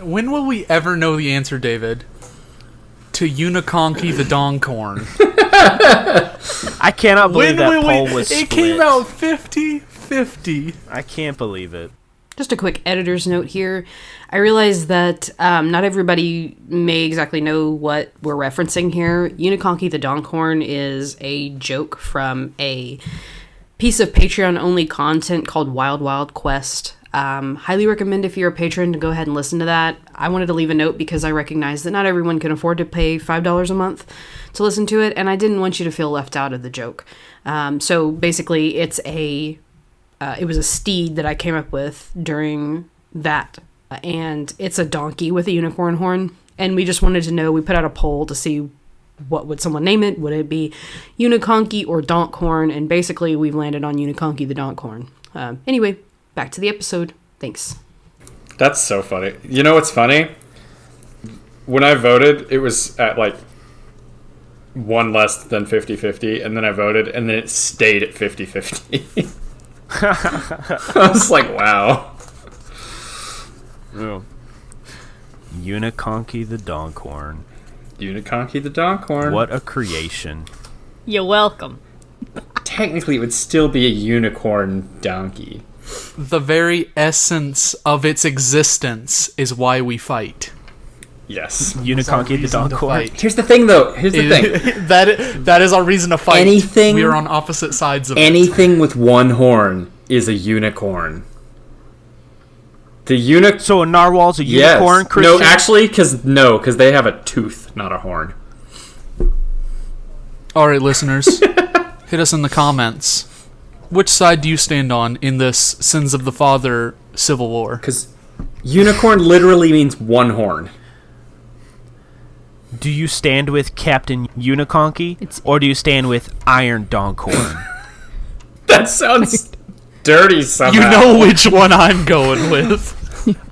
When will we ever know the answer, David? To Uniconky the Donkorn. I cannot believe that poll was split. It came out 50-50. I can't believe it. Just a quick editor's note here. I realize that not everybody may exactly know what we're referencing here. Uniconky the Donkorn is a joke from a piece of Patreon-only content called Wild Wild Quest. Highly recommend if you're a patron to go ahead and listen to that. I wanted to leave a note because I recognize that not everyone can afford to pay $5 a month to listen to it, and I didn't want you to feel left out of the joke. So basically, it was a steed that I came up with during that, and it's a donkey with a unicorn horn, and we just wanted to know, we put out a poll to see what would someone name it. Would it be Uniconky or Donkhorn? And basically, we've landed on Uniconky the Donkhorn. Anyway, back to the episode. Thanks. That's so funny. You know what's funny? When I voted, it was at like one less than 50-50, and then I voted, and then it stayed at 50-50. I was like, wow. Oh. Uniconky the Donkhorn. Uniconky the Donkhorn. What a creation. You're welcome. Technically, it would still be a unicorn donkey. The very essence of its existence is why we fight. Yes. Uniconky the Donkhorn. Here's the thing, though. Here's the thing. That is our reason to fight. Anything, we are on opposite sides of anything with one horn is a unicorn. So a narwhal's a unicorn, yes. Christian? No, actually, because they have a tooth, not a horn. All right, listeners, hit us in the comments. Which side do you stand on in this Sins of the Father civil war? Because unicorn literally means one horn. Do you stand with Captain Uniconky, or do you stand with Iron Donkhorn? That sounds dirty somehow. You know which one I'm going with.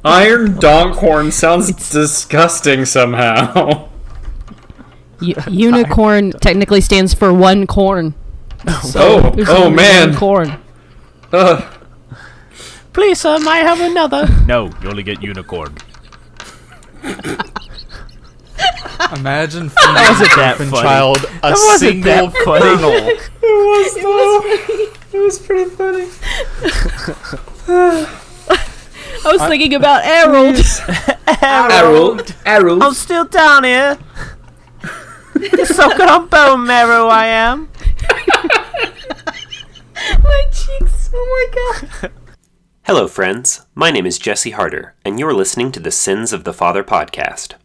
Iron Donkhorn sounds disgusting somehow. Unicorn technically stands for one corn. So oh man. One corn. Please, sir, might I have another? No, you only get unicorn. Imagine feeding a infant child a single kernel. It was pretty funny. I was thinking about Harold. Harold. I'm still down here. Just soaking on bone marrow, I am. My cheeks. Oh my god. Hello, friends. My name is Jesse Harder, and you're listening to the Sins of the Father podcast.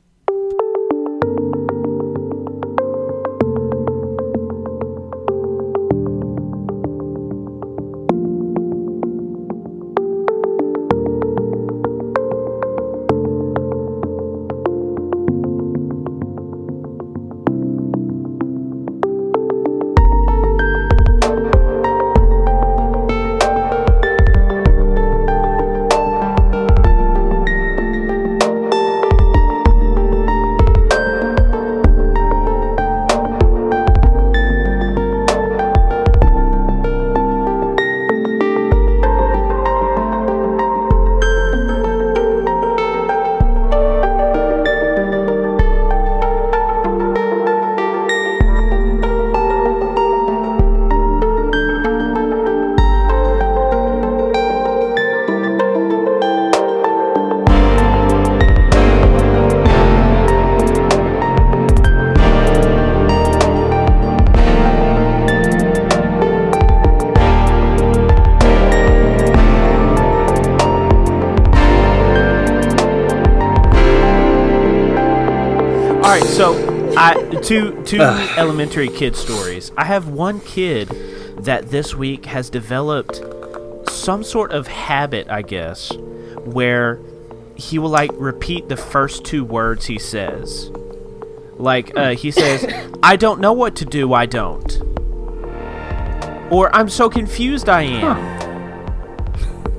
Two elementary kid stories. I have one kid that this week has developed some sort of habit, I guess, where he will repeat the first two words he says. He says, "I don't know what to do, I don't." Or, "I'm so confused, I am."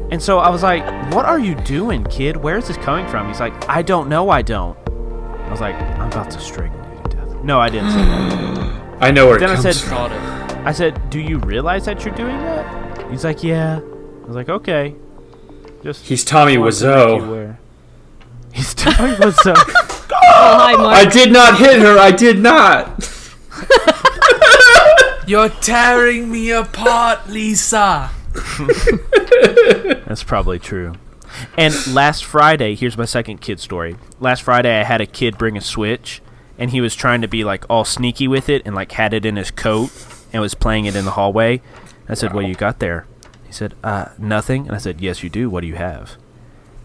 And so I was like, "What are you doing, kid? Where is this coming from?" He's like, "I don't know, I don't." I was like, "I'm about to strangle you to death." No, I didn't say that. I know where it comes from. I said, "Do you realize that you're doing that?" He's like, "Yeah." I was like, "Okay." He's Tommy Wiseau. He's talking about so. Oh, hi, Mark. I did not hit her. I did not. You're tearing me apart, Lisa. That's probably true. And last Friday, here's my second kid story. Last Friday, I had a kid bring a Switch, and he was trying to be like all sneaky with it, and like had it in his coat, and was playing it in the hallway. I said, "What do you got there?" He said, "Nothing." And I said, "Yes, you do. What do you have?"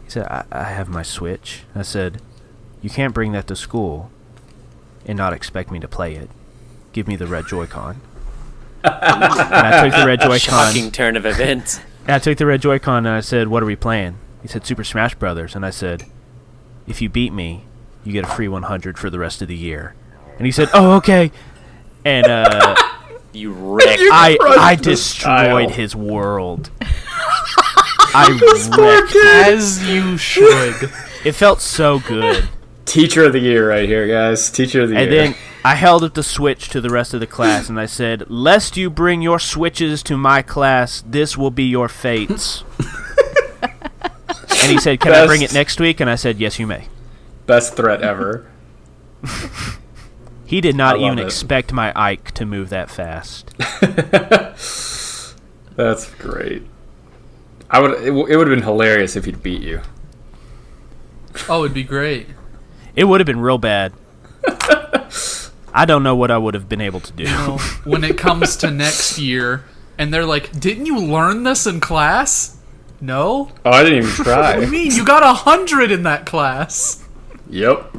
He said, I have my Switch." I said, "You can't bring that to school and not expect me to play it. Give me the red Joy-Con." And I took the red Joy-Con. Shocking turn of events. And I took the red Joy-Con and I said, "What are we playing?" He said, "Super Smash Brothers." And I said, "If you beat me, you get a free 100 for the rest of the year." And he said, "Oh, okay." And You wrecked. I destroyed his world. I wrecked it. As you should. It felt so good. Teacher of the year right here, guys. Teacher of the year. And then I held up the Switch to the rest of the class and I said, "Lest you bring your Switches to my class, this will be your fates." And he said, "Can I bring it next week?" And I said, "Yes, you may." Best threat ever. He did not I love even it. expect my Ike to move that fast. That's great. It would have been hilarious if he'd beat you. Oh, it'd be great. It would have been real bad. I don't know what I would have been able to do. You know, when it comes to next year, and they're like, "Didn't you learn this in class?" No. Oh, I didn't even What do try. you mean? You got 100 in that class. Yep.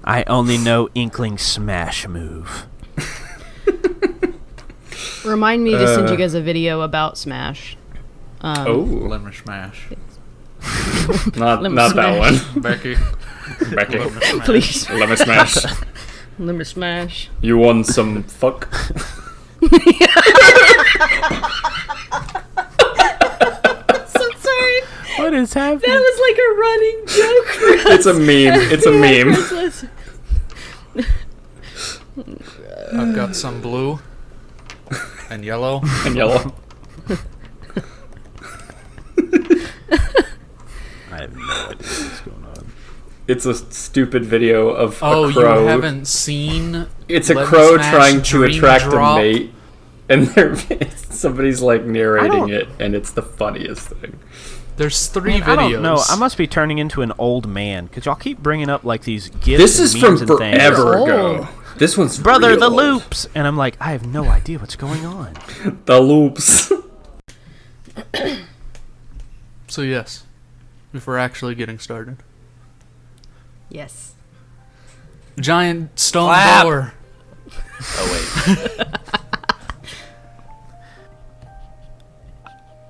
I only know Inkling Smash move. Remind me to send you guys a video about Smash. Oh, Lemon smash. not Lemon that smash. one. Becky. Becky, Please. lemon smash. Lemon Smash. You won some fuck. So sorry. What is happening? That was like a running joke for us. It's a meme. It's a meme. I've got some blue and yellow. And yellow. I have no idea what's going on. It's a stupid video of Oh, a you crow. haven't seen? It's a Lemon crow Smash trying to Dream attract Drop? a mate, and somebody's like narrating don't- it, and it's the funniest thing. There's 3 videos. I don't know. I must be turning into an old man because y'all keep bringing up like these gifts. This and is memes from and things. forever Old. ago. This one's Brother, real the old. loops, and I'm like, I have no idea what's going on. The loops. So yes, if we're actually getting started. Yes. Giant stone Clap. door. Oh wait.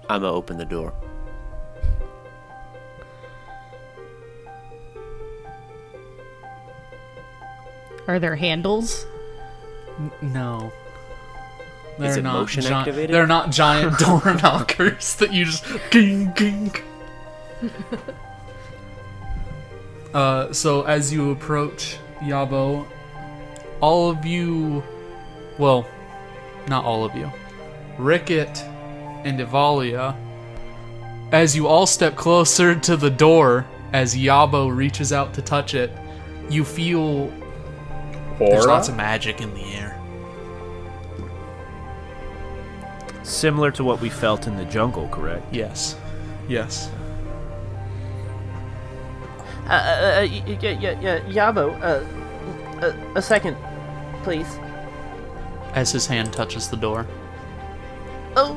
I'm gonna open the door. Are there handles? No. Is it motion activated? They're not giant door knockers that you just ging ging. So as you approach Yabo, all of you, well, not all of you, Rickett and Evalia, as you all step closer to the door, as Yabo reaches out to touch it, you feel there's lots of magic in the air. Similar to what we felt in the jungle, correct? Yes. Yes. Yabo, a second, please. As his hand touches the door. Oh.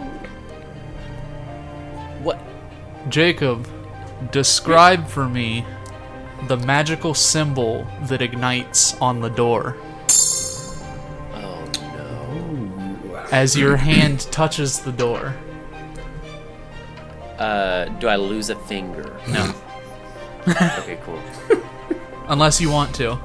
What? Jacob, describe for me the magical symbol that ignites on the door. Oh no. As your hand touches the door. Do I lose a finger? No. Okay, cool. Unless you want to.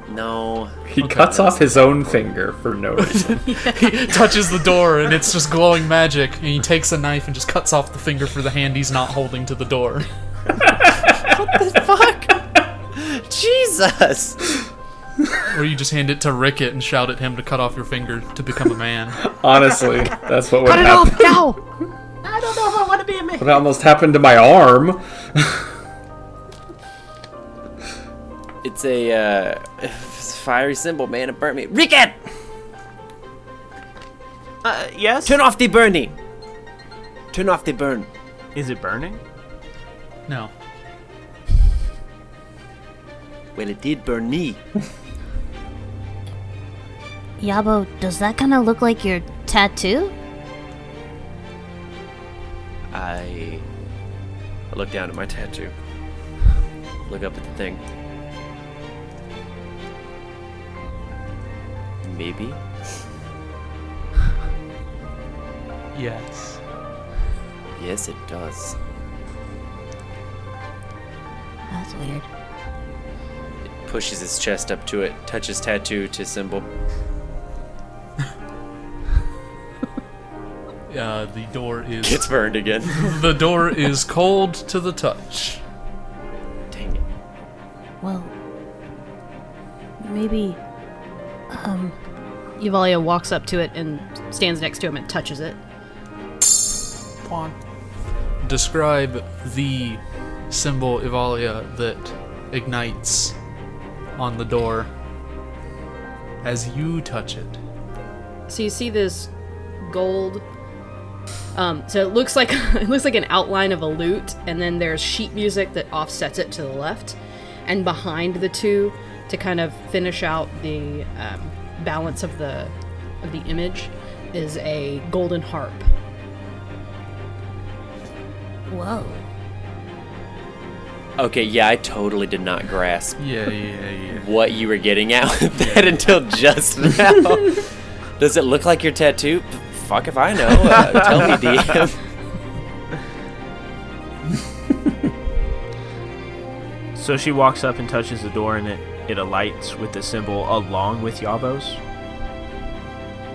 No. He cuts off his own finger for no reason. He touches the door and it's just glowing magic, and he takes a knife and just cuts off the finger for the hand he's not holding to the door. Jesus. Or you just hand it to Rickett and shout at him to cut off your finger to become a man. Honestly, that's what would Cut it happen. off now! I don't know if I want to be a man. What almost happened to my arm? It's a fiery symbol, man. It burnt me. Ricket! Yes? Turn off the burning. Turn off the burn. Is it burning? No. Well, it did burn me. Yabo, does that kind of look like your tattoo? I look down at my tattoo. Look up at the thing. Maybe. Yes. Yes, it does. That's weird. It pushes its chest up to it, touches tattoo to symbol. The door is Gets burned again. the door is cold to the touch. Dang it. Well, maybe. Evalia walks up to it and stands next to him and touches it. Describe the symbol, Evalia, that ignites on the door as you touch it. So you see this gold. So it looks like an outline of a lute, and then there's sheet music that offsets it to the left, and behind the two, to kind of finish out the balance of the image, is a golden harp. Whoa. Okay, yeah, I totally did not grasp Yeah. what you were getting at with that until just now. Does it look like your tattoo? Fuck if I know. Tell me, DM. So she walks up and touches the door, and it alights with the symbol along with Yabo's.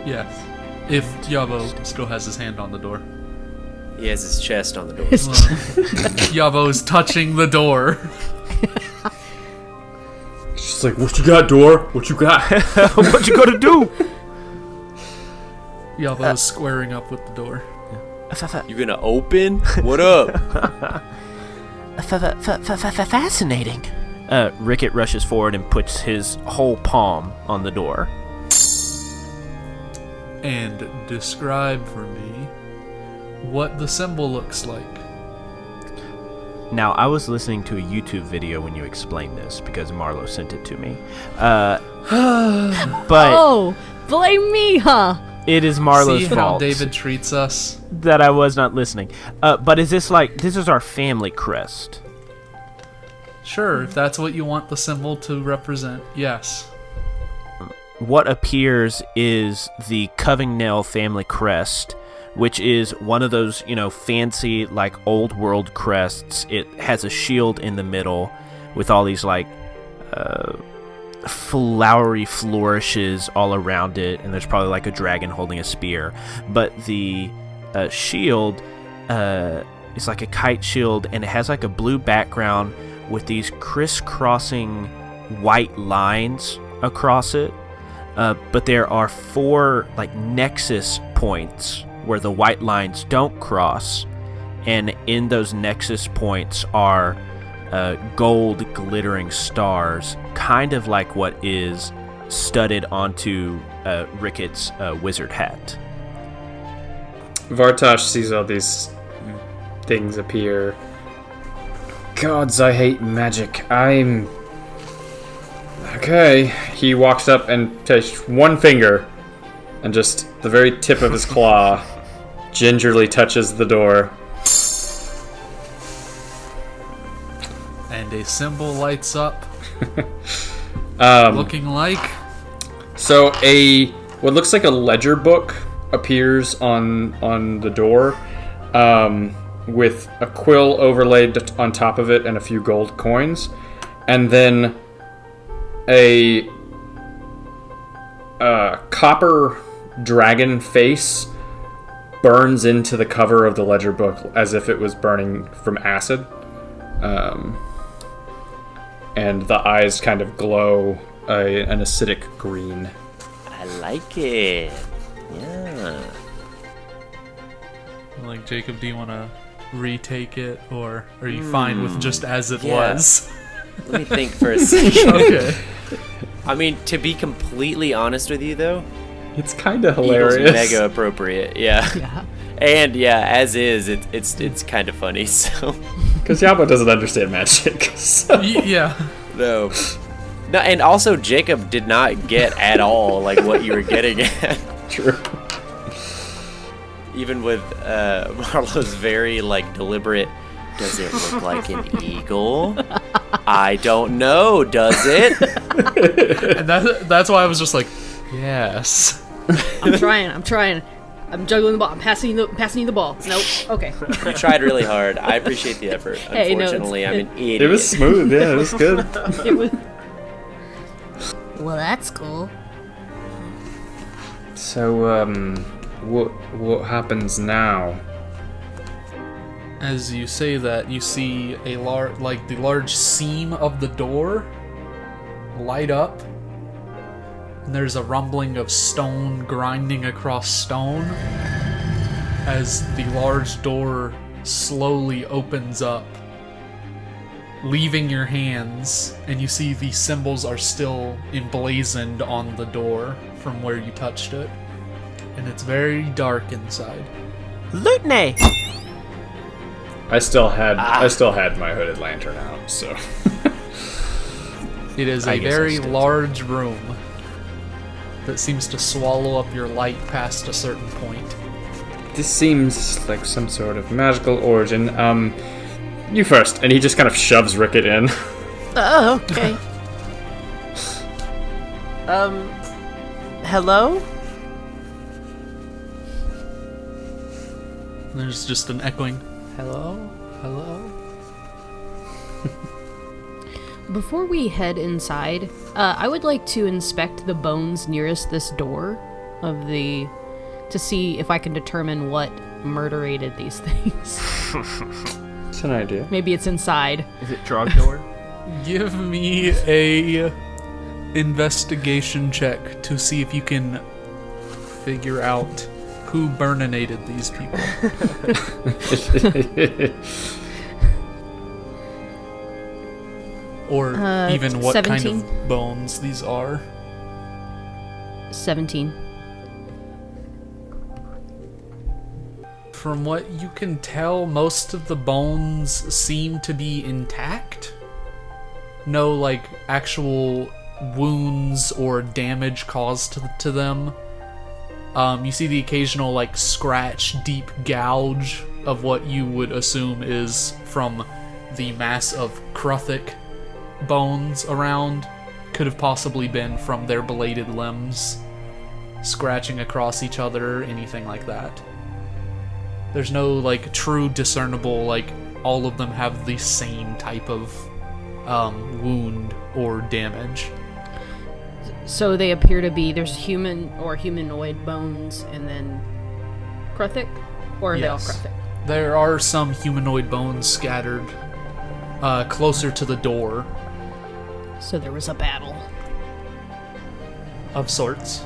Yes. If Yabo still has his hand on the door. He has his chest on the door. Yabo's touching the door. She's like, what you got, door? What you got? What you gonna do? Yabo's squaring up with the door. You gonna open? What up? Fascinating. Ricket rushes forward and puts his whole palm on the door. And describe for me what the symbol looks like. Now, I was listening to a YouTube video when you explained this because Marlo sent it to me. But Oh, blame me, huh? it is Marlo's See how fault David treats us? that I was not listening. But is this this is our family crest? Sure, if that's what you want the symbol to represent, yes. What appears is the Covingdale family crest, which is one of those, fancy, old world crests. It has a shield in the middle with all these, flowery flourishes all around it, and there's probably, a dragon holding a spear. But the shield is like a kite shield, and it has, a blue background with these crisscrossing white lines across it. But there are 4 nexus points where the white lines don't cross, and in those nexus points are gold glittering stars, kind of like what is studded onto Ricket's wizard hat. Vartosh sees all these things appear. Gods, I hate magic. Okay. He walks up and takes one finger and just the very tip of his claw gingerly touches the door. And a symbol lights up, Um, looking like... So what looks like a ledger book appears on the door, with a quill overlaid on top of it and a few gold coins, and then a copper dragon face burns into the cover of the ledger book as if it was burning from acid, and the eyes kind of glow an acidic green. I like it. Yeah. Jacob, do you want to retake it, or are you fine with just as it yeah. was? Let me think for a second. Okay. I mean, to be completely honest with you, though, It's kind of Eagle's hilarious. mega appropriate. Yeah. Yeah. And yeah, as is, it's kind of funny. So Because Yabo doesn't understand magic. So. Yeah. no. No, and also Jacob did not get at all like what you were getting at. True. Even with Marlo's very like deliberate. Does it look like an eagle? I don't know. Does it? And that's why I was just like, yes. I'm trying. I'm juggling the ball. I'm passing you the ball. Nope. Okay. You tried really hard. I appreciate the effort. Hey, no, Unfortunately, I'm an idiot. It was smooth. Yeah, it was good. It was. Well, that's cool. So, what happens now? As you say that, you see a the large seam of the door light up, and there's a rumbling of stone grinding across stone as the large door slowly opens up, leaving your hands, and you see the symbols are still emblazoned on the door from where you touched it, and it's very dark inside. Lutney! I still had my hooded lantern out, so. It is I a guess I very still do. large room that seems to swallow up your light past a certain point. This seems like some sort of magical origin. You first, and he just kind of shoves Rickett in. Oh, okay. Hello? And there's just an echoing, hello? Hello? Before we head inside, I would like to inspect the bones nearest this door to see if I can determine what murderated these things. It's an idea. Maybe it's inside. Is it drug door? Give me a investigation check to see if you can figure out who burninated these people. Or even what 17. kind of bones these are. 17. From what you can tell, most of the bones seem to be intact. No, like, actual wounds or damage caused to them. You see the occasional, like, scratch, deep gouge of what you would assume is from the mass of Kruthic bones around. Could have possibly been from their belated limbs, scratching across each other, anything like that. There's no, like, true discernible, like, all of them have the same type of wound or damage. So they appear to be, there's human or humanoid bones and then Kruthic? Or are they all Yes. Kruthic? There are some humanoid bones scattered closer to the door, So there was a battle. of sorts.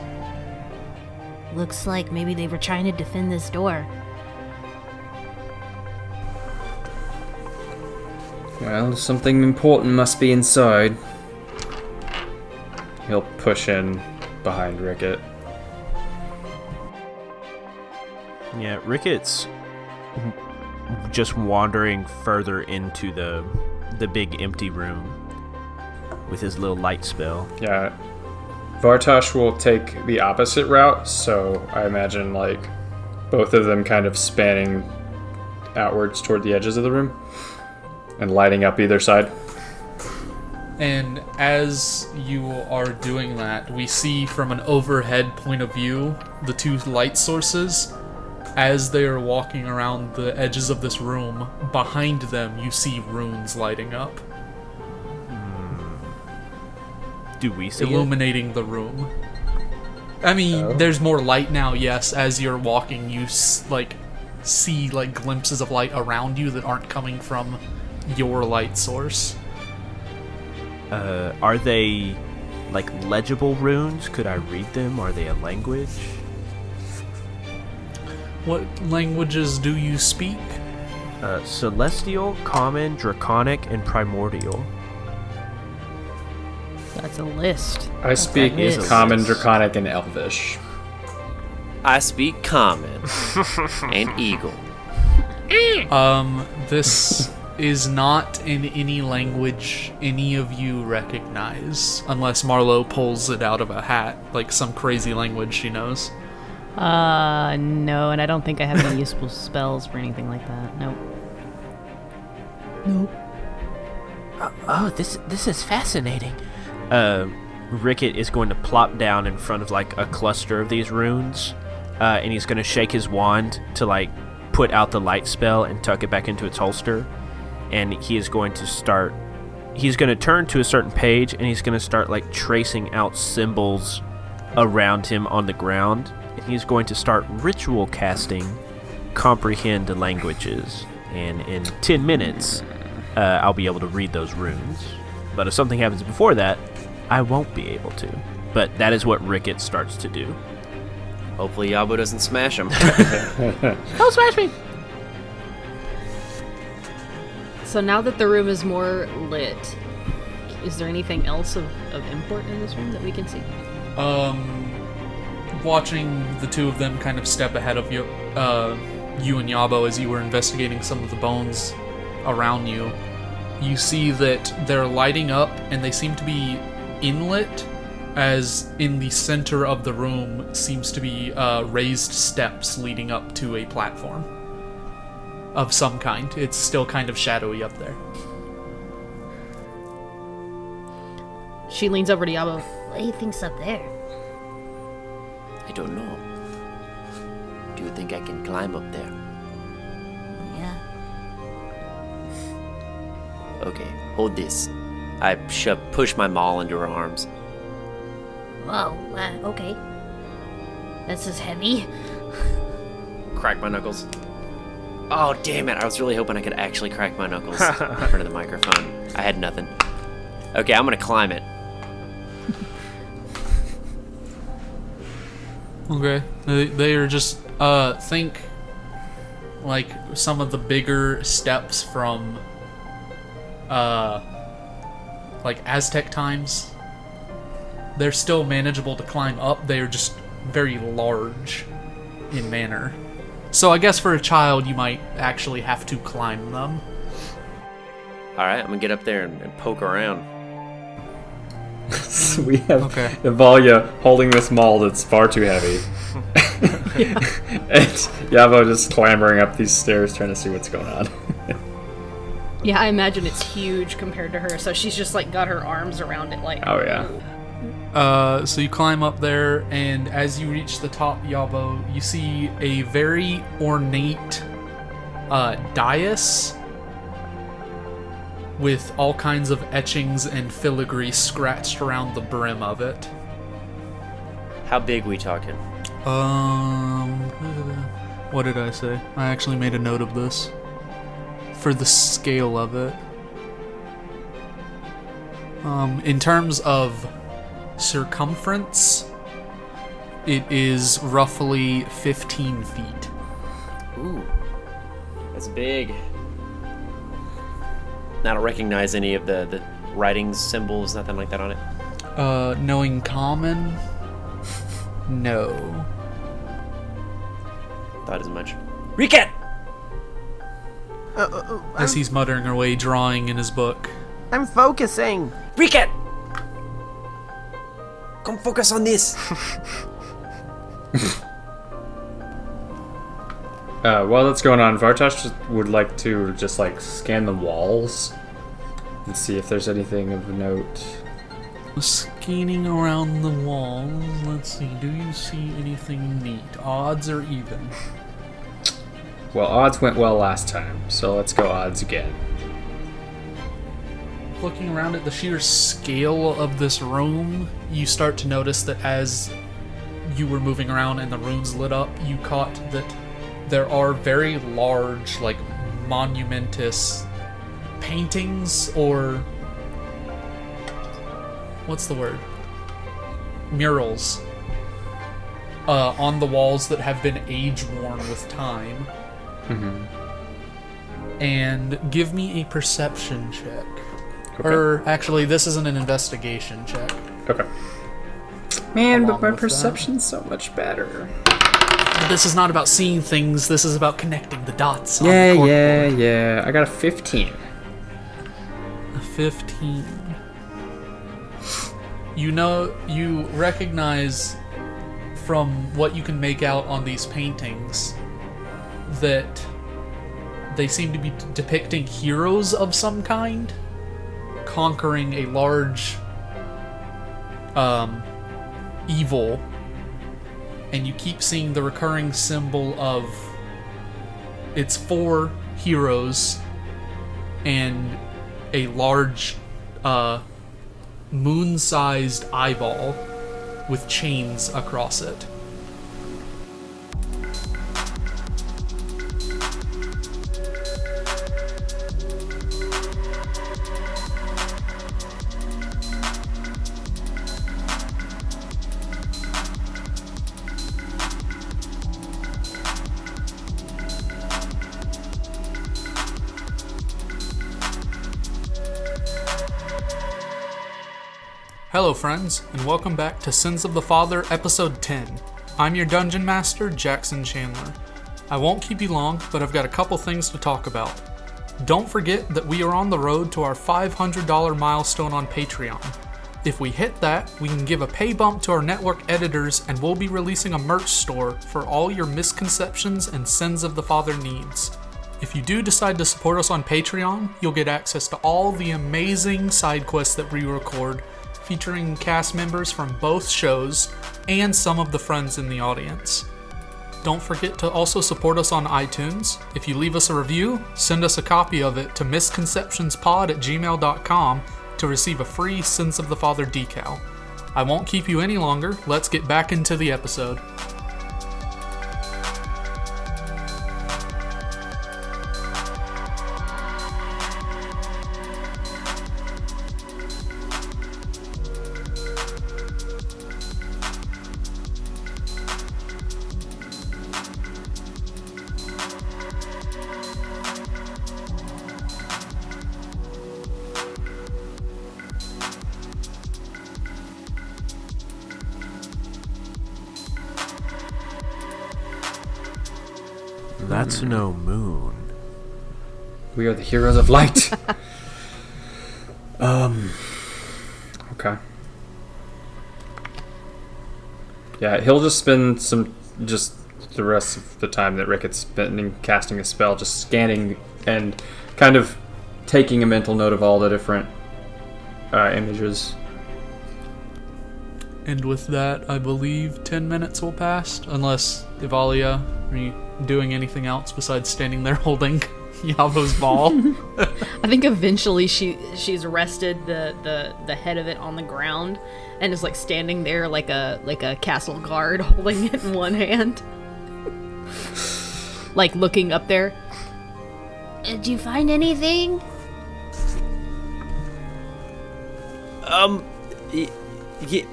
Looks like maybe they were trying to defend this door. Well, something important must be inside. He'll push in behind Rickett. Yeah, Ricketts just wandering further into the big empty room with his little light spell. Yeah. Vartosh will take the opposite route, so I imagine, like, both of them kind of spanning outwards toward the edges of the room and lighting up either side. And as you are doing that, we see from an overhead point of view the two light sources. As they are walking around the edges of this room, behind them you see runes lighting up, Do we see it? illuminating the room. I mean, there's more light now, yes. As you're walking, you see like glimpses of light around you that aren't coming from your light source. Are they like legible runes? Could I read them? Are they a language? What languages do you speak? Celestial, Common, Draconic, and Primordial. That's a list. I speak is a Common, list. Draconic, and Elvish. I speak Common and Eagle. This is not in any language any of you recognize, unless Marlo pulls it out of a hat, like some crazy language she knows. No, and I don't think I have any useful spells or anything like that. Nope. Oh, this is fascinating. Ricket is going to plop down in front of like a cluster of these runes, and he's going to shake his wand to like put out the light spell and tuck it back into its holster. And he is going to start. He's going to turn to a certain page, and he's going to start like tracing out symbols around him on the ground. And he's going to start ritual casting comprehend languages. And in 10 minutes, I'll be able to read those runes. But if something happens before that, I won't be able to. But that is what Ricket starts to do. Hopefully Yabo doesn't smash him. Don't smash me! So now that the room is more lit, is there anything else of import in this room that we can see? Watching the two of them kind of step ahead of you, you and Yabo, as you were investigating some of the bones around you, you see that they're lighting up and they seem to be inlit, as in the center of the room seems to be raised steps leading up to a platform of some kind. It's still kind of shadowy up there. She leans over to Yabo. What do you think's up there? I don't know. Do you think I can climb up there? Yeah. Okay, hold this. I push my maul into her arms. Whoa, okay. This is heavy. Crack my knuckles. Oh, damn it. I was really hoping I could actually crack my knuckles in front of the microphone. I had nothing. Okay, I'm going to climb it. Okay. They are just, think, like, some of the bigger steps from, like, Aztec times. They're still manageable to climb up. They are just very large in manner. So I guess for a child, you might actually have to climb them. Alright, I'm going to get up there and poke around. So we have Okay. Evalia holding this maul that's far too heavy. And Yabo just clambering up these stairs trying to see what's going on. Yeah, I imagine it's huge compared to her, so she's just like got her arms around it like... Oh, yeah. So you climb up there, and as you reach the top, Yabo, you see a very ornate dais with all kinds of etchings and filigree scratched around the brim of it. How big we talking? What did I say? I actually made a note of this. For the scale of it. In terms of circumference, it is roughly 15 feet. Ooh. That's big. I don't recognize any of the writing symbols, nothing like that on it. Knowing common? No. Thought as much. Ricket! As he's muttering away, drawing in his book. I'm focusing. Ricket! Come focus on this. While that's going on, Vartosh would like to just like scan the walls and see if there's anything of note. Scanning around the walls. Let's see. Do you see anything neat? Odds or even? Well, odds went well last time, so let's go odds again. Looking around at the sheer scale of this room, you start to notice that as you were moving around and the runes lit up, you caught that there are very large, like, monumentous paintings, or what's the word? Murals on the walls that have been age-worn with time. Mm-hmm. And give me a perception check. Okay. Or actually, this isn't an investigation check. Okay. Man, Along but my with perception's so much better. This is not about seeing things. This is about connecting the dots. on Yeah, the corkboard. yeah. I got a 15. A 15. You recognize from what you can make out on these paintings that they seem to be depicting heroes of some kind conquering a large evil, and you keep seeing the recurring symbol of it's 4 heroes and a large moon-sized eyeball with chains across it. Hello friends, and welcome back to Sins of the Father, Episode 10. I'm your Dungeon Master, Jackson Chandler. I won't keep you long, but I've got a couple things to talk about. Don't forget that we are on the road to our $500 milestone on Patreon. If we hit that, we can give a pay bump to our network editors, and we'll be releasing a merch store for all your misconceptions and Sins of the Father needs. If you do decide to support us on Patreon, you'll get access to all the amazing side quests that we record, featuring cast members from both shows and some of the friends in the audience. Don't forget to also support us on iTunes. If you leave us a review, send us a copy of it to misconceptionspod@gmail.com to receive a free Sins of the Father decal. I won't keep you any longer. Let's get back into the episode. That's no moon. We are the heroes of light. Okay. Yeah, he'll just spend the rest of the time that Ricket's spending casting a spell, just scanning and kind of taking a mental note of all the different images. And with that, I believe 10 minutes will pass, unless Ivalia, are you doing anything else besides standing there holding Yavo's ball? I think eventually she's rested the head of it on the ground and is like standing there like a castle guard holding it in one hand. Like looking up there. Did you find anything?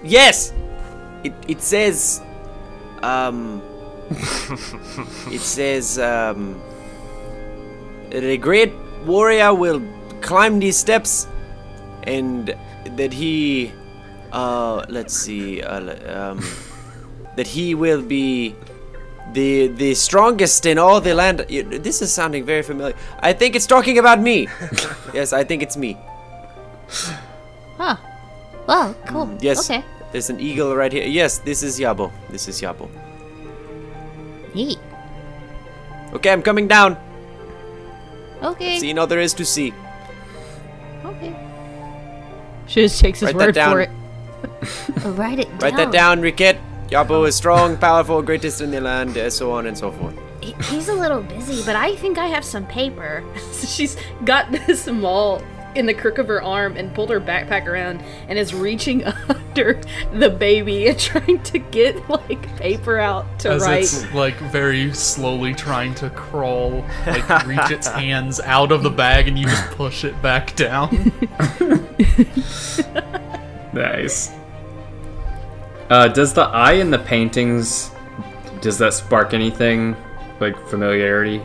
Yes! It says... it says, a great warrior will climb these steps, and that he, that he will be the strongest in all the land. This is sounding very familiar. I think it's talking about me. Yes, I think it's me. Huh. Well, cool. Yes. Okay. There's an eagle right here. Yes, this is Yabo. This is Yabo. Neat. Okay, I'm coming down. Okay. Seeing all there is to see. Okay. She just takes his Write that word down. for it. Write it down. Write that down, Ricket. Yabo is strong, powerful, greatest in the land, so on and so forth. He's a little busy, but I think I have some paper. So she's got this maul in the crook of her arm and pulled her backpack around and is reaching under the baby and trying to get like paper out to As write. it's like very slowly trying to crawl, like reach its hands out of the bag, and you just push it back down. Nice. Does the eye in the paintings, does that spark anything like familiarity?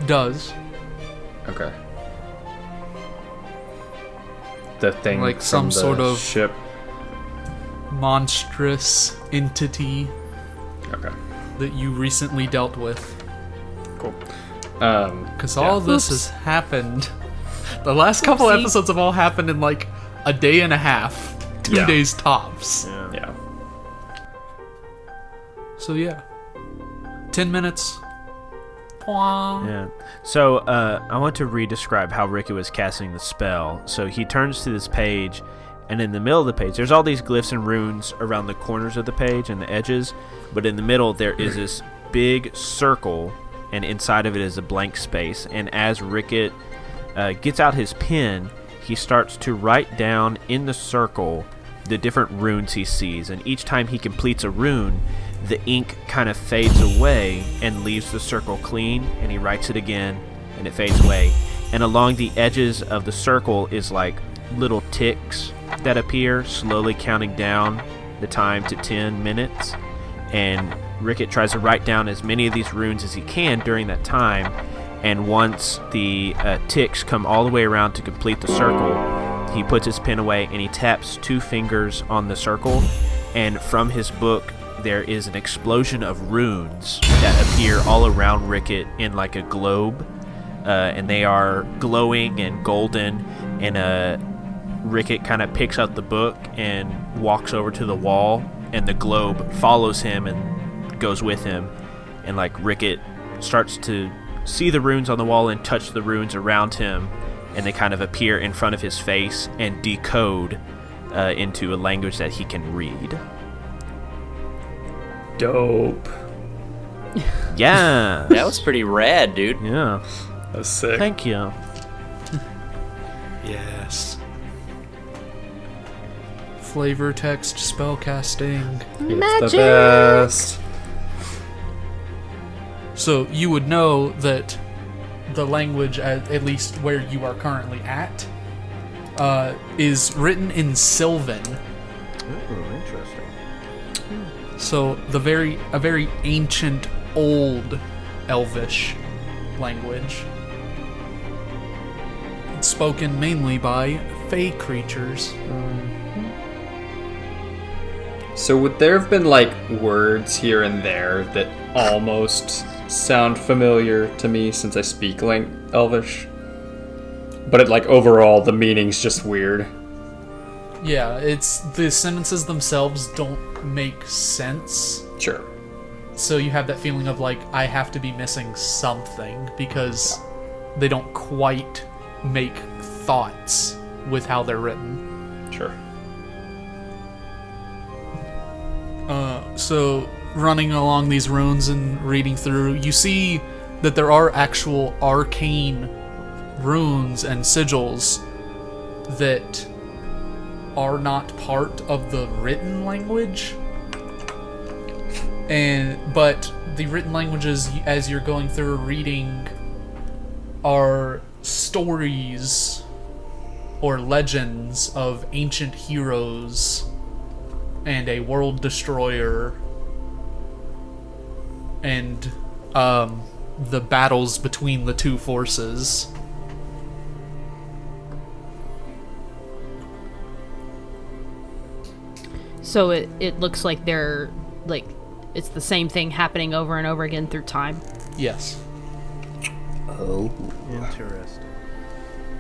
does. Okay. The thing Like from some the sort of- ship. Monstrous entity Okay. that you recently dealt with. Cool. Because all this has happened. The last couple Oopsie. episodes have all happened in like a day and a half, 2 Yeah. days tops. Yeah. So yeah, 10 minutes. Wah. Yeah. So I want to re-describe how Ricky was casting the spell. So he turns to this page, and in the middle of the page, there's all these glyphs and runes around the corners of the page and the edges, but in the middle there is this big circle, and inside of it is a blank space. And as Rickett gets out his pen, he starts to write down in the circle the different runes he sees, and each time he completes a rune, the ink kind of fades away and leaves the circle clean, and he writes it again and it fades away. And along the edges of the circle is like little ticks that appear, slowly counting down the time to 10 minutes. And Rickett tries to write down as many of these runes as he can during that time, and once the ticks come all the way around to complete the circle, he puts his pen away and he taps 2 fingers on the circle, and from his book there is an explosion of runes that appear all around Rickett in like a globe, and they are glowing and golden, and Rickett kind of picks up the book and walks over to the wall, and the globe follows him and goes with him, and like Rickett starts to see the runes on the wall and touch the runes around him, and they kind of appear in front of his face and decode into a language that he can read. Dope. Yeah. That was pretty rad, dude. Yeah. That was sick. Thank you. Yes. Flavor text spellcasting. It's the best. So you would know that the language, at least where you are currently at, is written in Sylvan. Ooh, interesting. So a very ancient, old Elvish language. It's spoken mainly by Fey creatures. So would there have been like words here and there that almost sound familiar to me since I speak Elvish? But it, like, overall the meaning's just weird. Yeah, it's the sentences themselves don't make sense. Sure. So you have that feeling of like, I have to be missing something because they don't quite make thoughts with how they're written. Sure. So running along these runes and reading through, you see that there are actual arcane runes and sigils that are not part of the written language. But the written languages, as you're going through reading, are stories or legends of ancient heroes and a world destroyer and the battles between the two forces. So it looks like they're like it's the same thing happening over and over again through time. Yes. Oh. Interesting.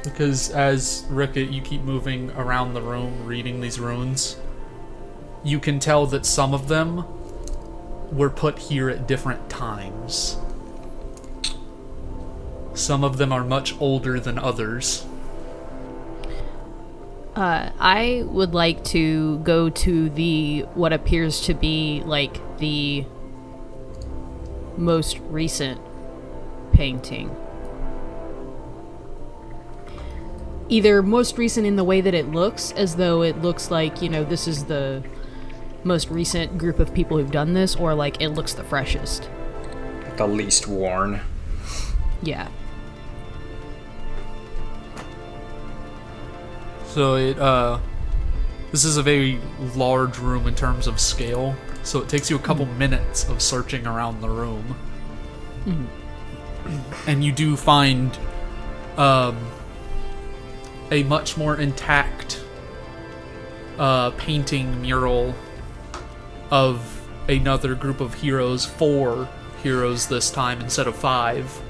Because as Rickett, you keep moving around the room reading these runes, you can tell that some of them were put here at different times. Some of them are much older than others. I would like to go to what appears to be like the most recent painting. Either most recent in the way that it looks, as though it looks like, this is the most recent group of people who've done this, or like it looks the freshest. The least worn. Yeah. So this is a very large room in terms of scale, so it takes you a couple minutes of searching around the room. Mm-hmm. and you do find a much more intact painting mural of another group of heroes, 4 heroes this time instead of 5,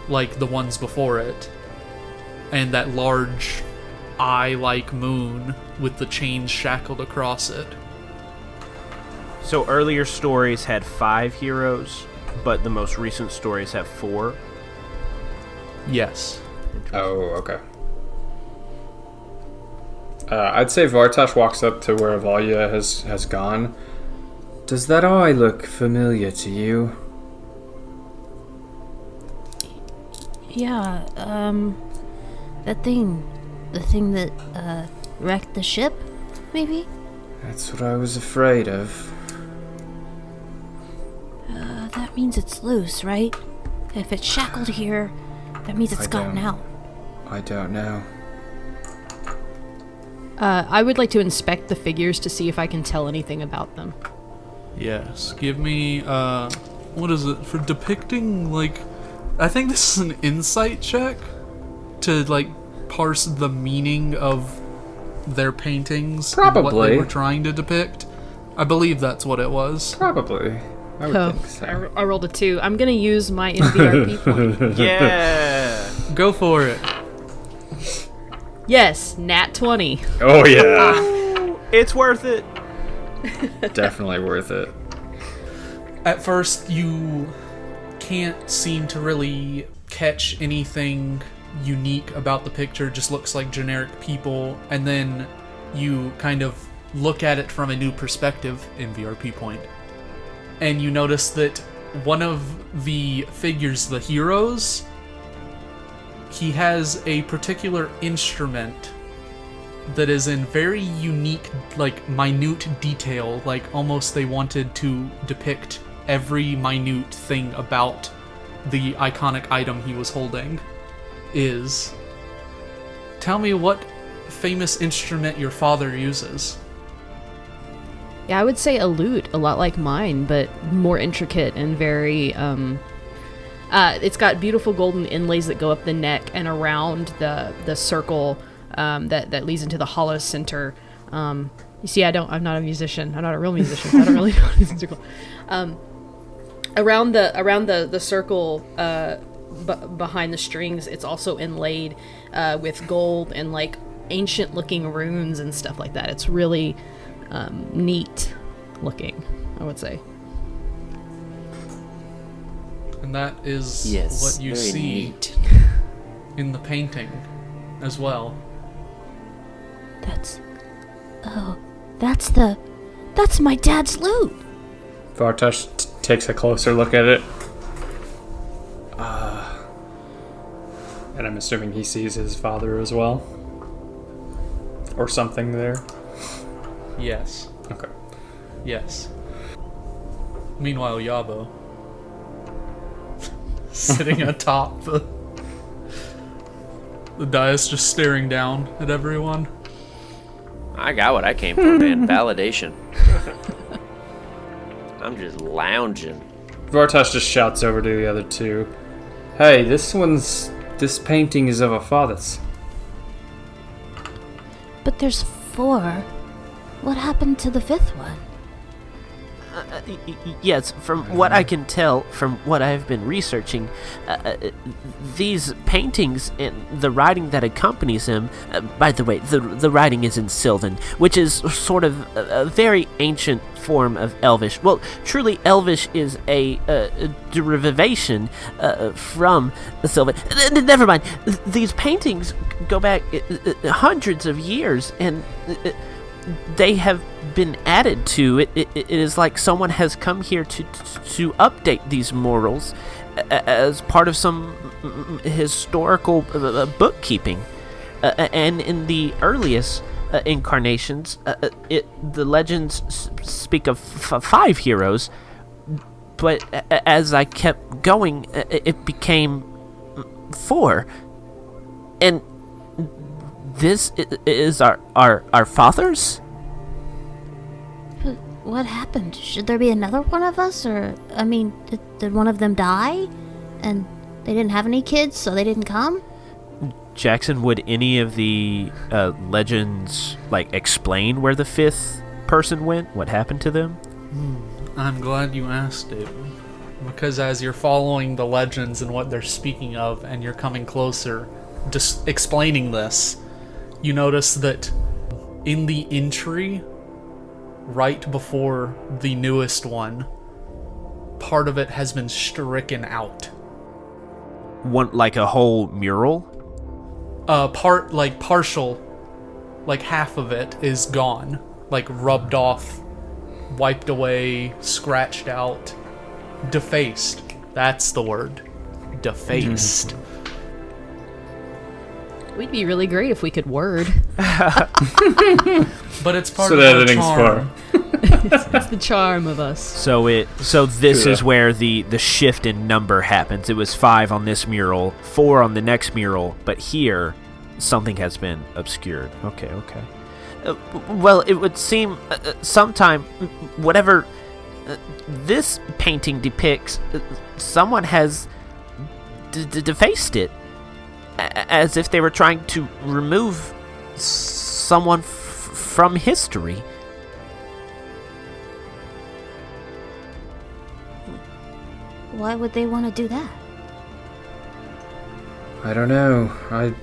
like the ones before it, and that large eye-like moon with the chains shackled across it. So earlier stories had 5 heroes, but the most recent stories have 4. Yes. Oh, okay. I'd say Vartosh walks up to where Avalia has gone. Does that eye look familiar to you? Yeah, the thing that, wrecked the ship, maybe? That's what I was afraid of. That means it's loose, right? If it's shackled here, that means it's gotten out. I don't know. I would like to inspect the figures to see if I can tell anything about them. Yes. Give me, what is it? For depicting, like, I think this is an insight check to, like, parse the meaning of their paintings. And what Probably. they were trying to depict. I believe that's what it was. Probably. I would think so. I rolled a 2. I'm gonna use my NVRP point. Yeah. Go for it. Yes, nat 20. Oh, yeah. It's worth it. Definitely worth it. At first, you can't seem to really catch anything unique about the picture. Just looks like generic people. And then you kind of look at it from a new perspective in VRP point. And you notice that one of the figures, the heroes, he has a particular instrument that is in very unique, like, minute detail. Like, almost they wanted to depict every minute thing about the iconic item he was holding. Tell me what famous instrument your father uses. Yeah, I would say a lute, a lot like mine, but more intricate and very, it's got beautiful golden inlays that go up the neck and around the circle that leads into the hollow center. You see, I'm not a musician. I'm not a real musician. So I don't really know what these things are called. Around the circle behind the strings, it's also inlaid with gold and like ancient looking runes and stuff like that. It's really neat looking, I would say. And that is Yes, what you very see neat. in the painting as well. That's my dad's loot. Vartosh takes a closer look at it. And I'm assuming he sees his father as well. Or something there. Yes. Okay. Yes. Meanwhile, Yabo, sitting atop the dais, just staring down at everyone. I got what I came for, man. Validation. I'm just lounging. Vartosh just shouts over to the other two. Hey, this painting is of a father's. But there's 4. What happened to the 5th one? Yes, from what I can tell, from what I've been researching, these paintings and the writing that accompanies them, by the way, the writing is in Sylvan, which is sort of a very ancient form of Elvish. Well, truly, Elvish is a derivation from Sylvan. Never mind, these paintings go back hundreds of years, and they have been added to it. It is like someone has come here to update these murals as part of some historical bookkeeping. And in the earliest incarnations, the legends speak of 5 heroes, but as I kept going, it became 4. And this is our fathers? What happened? Should there be another one of us? Or, I mean, did one of them die? And they didn't have any kids, so they didn't come? Jackson, would any of the legends explain where the fifth person went? What happened to them? I'm glad you asked it, because as you're following the legends and what they're speaking of, and you're coming closer, just explaining this, you notice that in the entry, right before the newest one, part of it has been stricken out. One, like a whole mural? Partial, half of it is gone, rubbed off, wiped away, scratched out, defaced. That's the word. Defaced. We'd be really great if we could word. But it's part So of the our editing's charm. It's the charm of us. So this is where the shift in number happens. It was 5 on this mural, 4 on the next mural, but here something has been obscured. Okay. Well, it would seem sometime whatever this painting depicts, someone has defaced it, as if they were trying to remove someone from history. Why would they want to do that? I don't know. I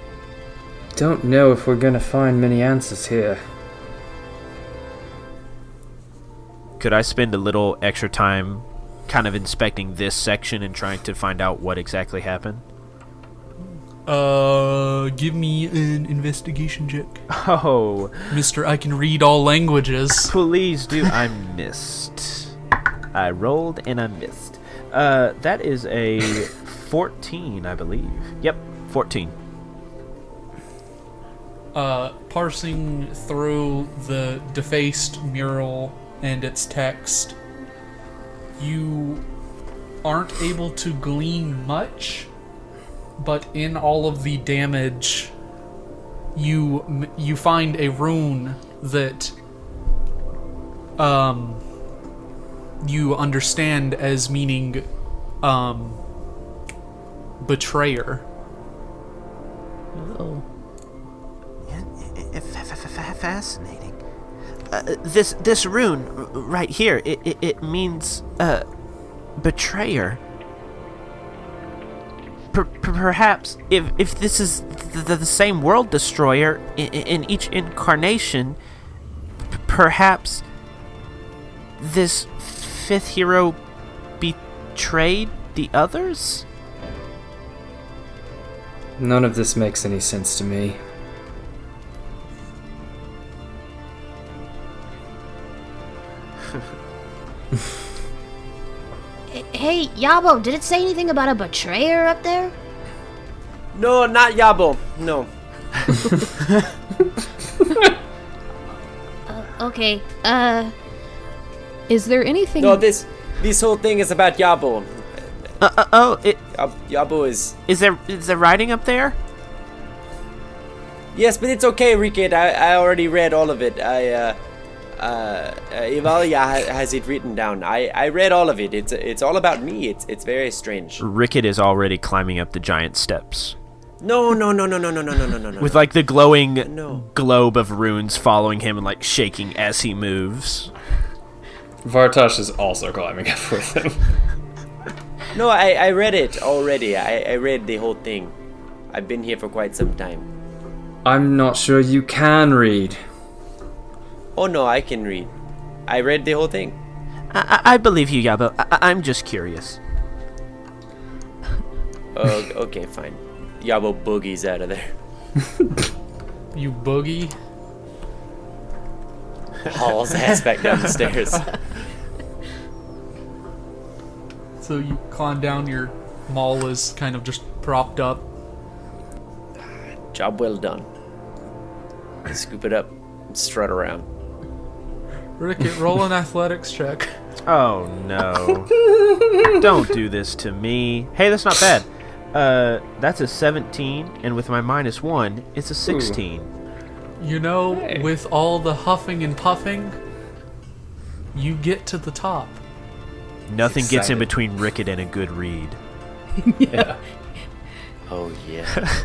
don't know if we're gonna find many answers here. Could I spend a little extra time kind of inspecting this section and trying to find out what exactly happened? Give me an investigation check. Oh, Mister, I can read all languages. please do. I missed. I rolled and I missed. That is a 14, I believe. Yep, 14. Parsing through the defaced mural and its text, you aren't able to glean much, but in all of the damage, you find a rune that you understand as meaning betrayer. Oh. Fascinating. This rune right here, it means betrayer. Perhaps if this is the same world destroyer in each incarnation, perhaps this fifth hero betrayed the others? None of this makes any sense to me. Hey, Yabo, did it say anything about a betrayer up there? No, not Yabo. No. Okay, Is there anything... No, this whole thing is about Yabo. Yabo is... Is there writing up there? Yes, but it's okay, Ricket. I already read all of it. Ivalia has it written down. I read all of it. It's all about me. It's very strange. Ricket is already climbing up the giant steps. No. With the glowing No. globe of runes following him and shaking as he moves. Vartosh is also climbing up with him. No, I read it already. I read the whole thing. I've been here for quite some time. I'm not sure you can read. Oh no, I can read. I read the whole thing. I believe you, Yabo. I'm just curious. Oh, okay, fine. Yabo boogies out of there. You boogie. Hauls ass back down the stairs. So you climb down, your maul is kind of just propped up. Job well done. Scoop it up and strut around. Ricket, roll an athletics check. Oh no. Don't do this to me. Hey, that's not bad. That's a 17, and with my -1, it's a 16. You know, with all the huffing and puffing, you get to the top. Nothing gets in Excited. between Ricket and a good read. Yeah. Oh yeah.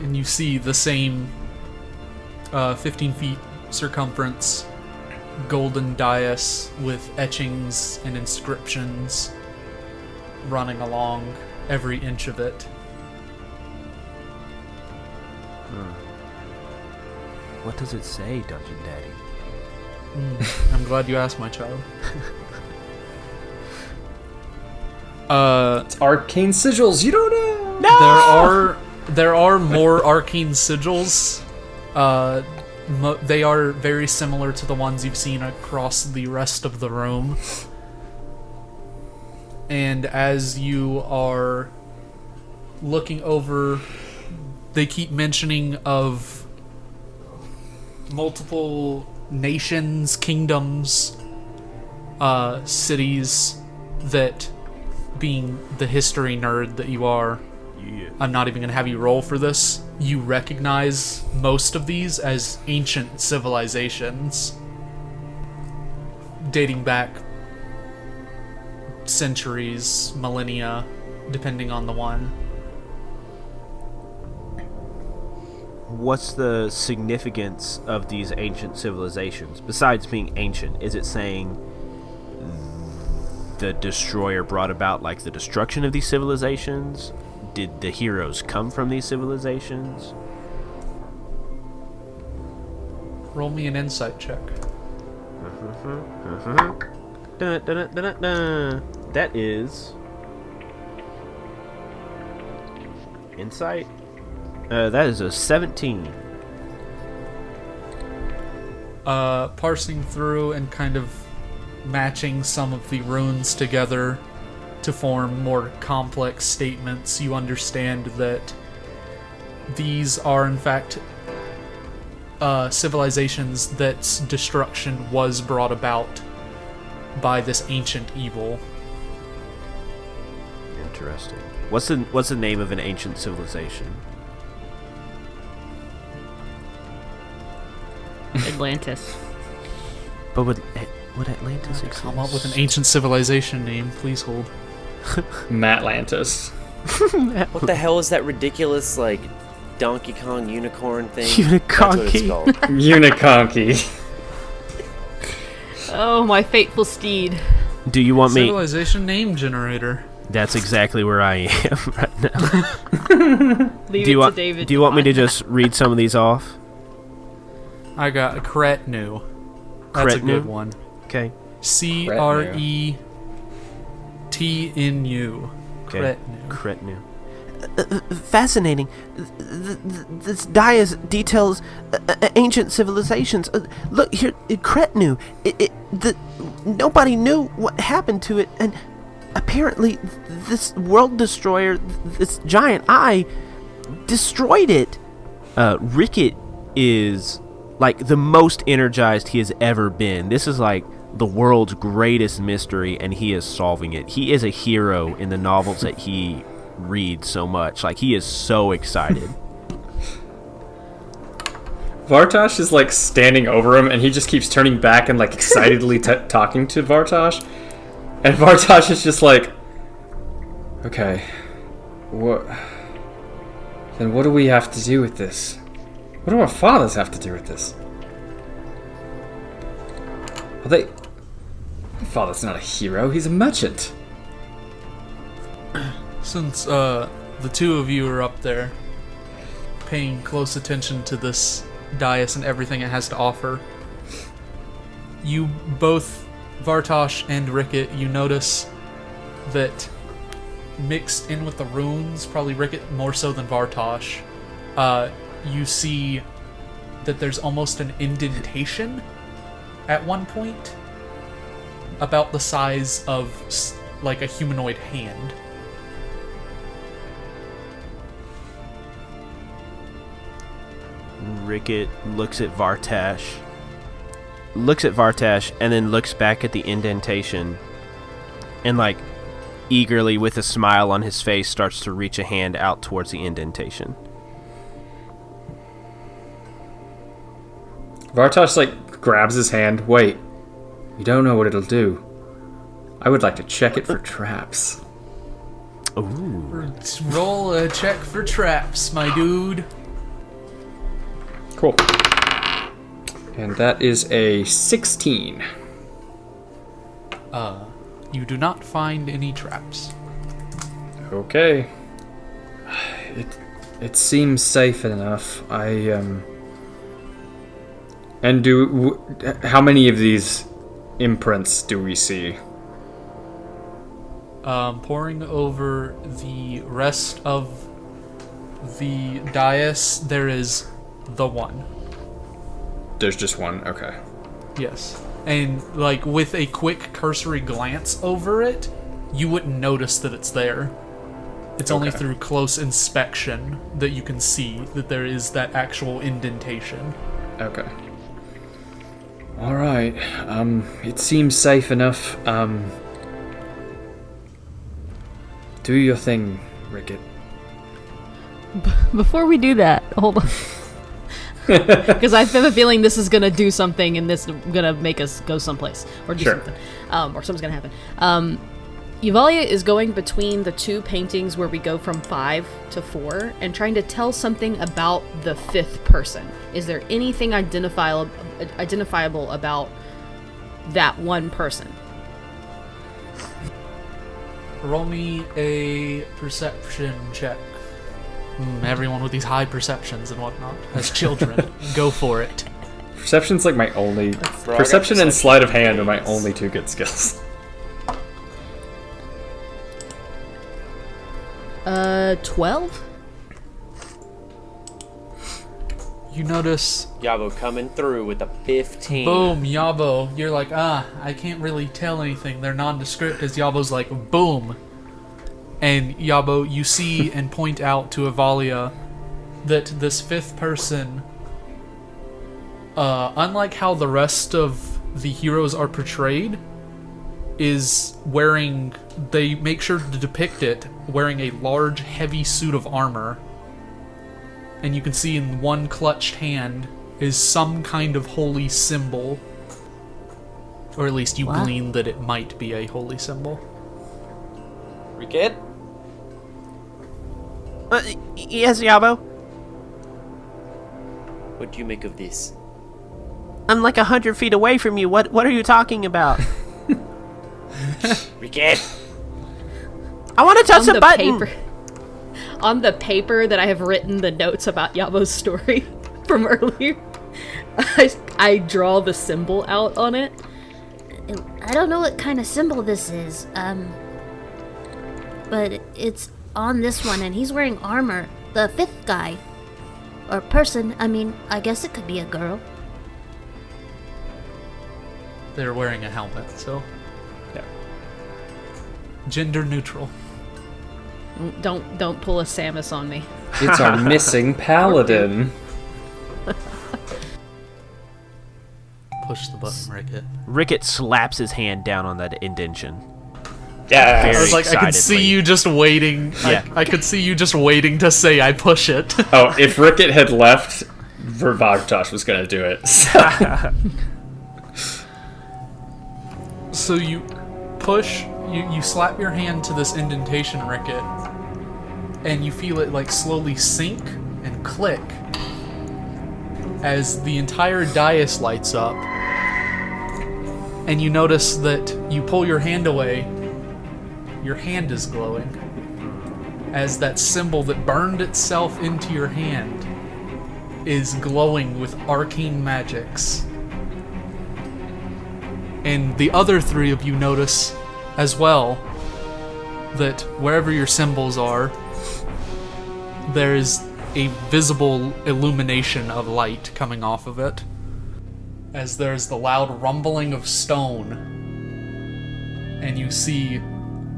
And you see the same 15 feet circumference golden dais with etchings and inscriptions running along every inch of it. What does it say, Dungeon Daddy? I'm glad you asked, my child. It's arcane sigils. You don't know. There are more arcane sigils. They are very similar to the ones you've seen across the rest of the room. And as you are looking over, they keep mentioning of multiple nations, kingdoms, cities that, being the history nerd that you are, I'm not even going to have you roll for this. You recognize most of these as ancient civilizations dating back centuries, millennia, depending on the one. What's the significance of these ancient civilizations? Besides being ancient, is it saying the destroyer brought about like the destruction of these civilizations? Did the heroes come from these civilizations? Roll me an insight check. That is insight. That is a 17. Parsing through and kind of matching some of the runes together to form more complex statements, you understand that these are in fact civilizations that's destruction was brought about by this ancient evil. Interesting. What's the name of an ancient civilization? Atlantis. But would Atlantis exist? Come up with an ancient civilization name, please hold. Matlantis. What the hell is that ridiculous like Donkey Kong unicorn thing? That's what it's Uniconky. called. Uniconky. Oh, my fateful steed. Do you want me? Civilization name generator. That's exactly where I am right now. Leave Do you it want? to David. Do you want me to just read some of these off? I got Cretnu. That's a Cretnu? good one. Okay. Cretnu. Okay. Cretnu. Cretnu. Fascinating. This dais details ancient civilizations. Look here, Cretnu. Nobody knew what happened to it, and apparently this world destroyer, this giant eye, destroyed it. Ricket is like the most energized he has ever been. This is like the world's greatest mystery, and he is solving it. He is a hero in the novels that he reads so much. Like, he is so excited. Vartosh is like standing over him, and he just keeps turning back and like excitedly talking to Vartosh. And Vartosh is just like, okay, what? Then what do we have to do with this? What do our fathers have to do with this? Well, my father's not a hero, he's a merchant. Since the two of you are up there paying close attention to this dais and everything it has to offer, you both, Vartosh and Ricket, you notice that mixed in with the runes, probably Ricket more so than Vartosh, you see that there's almost an indentation at one point about the size of like a humanoid hand. Ricket looks at Vartash, and then looks back at the indentation, and like eagerly, with a smile on his face, starts to reach a hand out towards the indentation. Vartosh like grabs his hand. Wait, you don't know what it'll do. I would like to check it for traps. Ooh. Roll a check for traps, my dude. Cool. And that is a 16. You do not find any traps. Okay. It seems safe enough. And how many of these imprints do we see? Pouring over the rest of the dais, there is the one. There's just one. Okay. Yes. And, like, with a quick cursory glance over it, you wouldn't notice that it's there. It's only Okay. through close inspection that you can see that there is that actual indentation. Okay. All right. It seems safe enough. Do your thing, Rickett. Before we do that, hold on. Because I have a feeling this is going to do something and this is going to make us go someplace. Or do something. Or something's going to happen. Yuvalia is going between the two paintings where we go from 5 to 4 and trying to tell something about the 5th person. Is there anything identifiable about that one person? Roll me a perception check. Everyone with these high perceptions and whatnot, as children, go for it. Perception's like my only... Perception and sleight of hand are my only two good skills. 12? You notice... Yabo coming through with a 15. Boom, Yabo. You're like, I can't really tell anything. They're nondescript, as Yabo's like, boom. And Yabo, you see and point out to Avalia that this 5th person, unlike how the rest of the heroes are portrayed, is wearing, they make sure to depict it, wearing a large, heavy suit of armor. And you can see in one clutched hand is some kind of holy symbol. Or at least you glean that it might be a holy symbol. Rickett? Yes, Yabo? What do you make of this? I'm like 100 feet away from you. What are you talking about? Rickett! I want to touch the button! On the paper that I have written the notes about Yabo's story from earlier, I draw the symbol out on it. I don't know what kind of symbol this is, but it's on this one, and he's wearing armor. The 5th guy. Or person, I guess it could be a girl. They're wearing a helmet, so... yeah. Gender neutral. Don't pull a Samus on me. It's our missing paladin. Push the button, Rickett. Rickett slaps his hand down on that indentation. Yeah. Very I was like, I could see excitedly. you just waiting. Yeah. I could see you just waiting to say I push it. Oh, if Rickett had left, Vervagtosh was gonna do it. So. So you push, you slap your hand to this indentation, Rickett, and you feel it like slowly sink and click as the entire dais lights up. And you notice that you pull your hand away, your hand is glowing, as that symbol that burned itself into your hand is glowing with arcane magics. And the other 3 of you notice as well that wherever your symbols are, there is a visible illumination of light coming off of it, as there's the loud rumbling of stone, and you see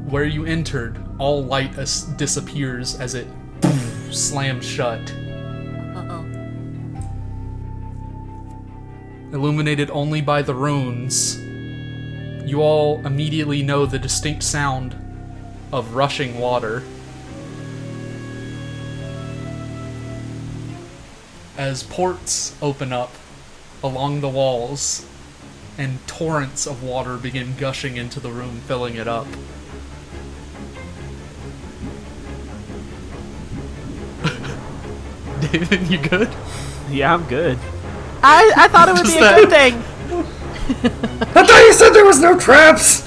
where you entered, all light disappears as it slams shut. Uh-oh. Illuminated only by the runes, you all immediately know the distinct sound of rushing water. As ports open up along the walls, and torrents of water begin gushing into the room, filling it up. David, you good? Yeah, I'm good. I thought it would Just be a that. good thing. I thought you said there was no traps!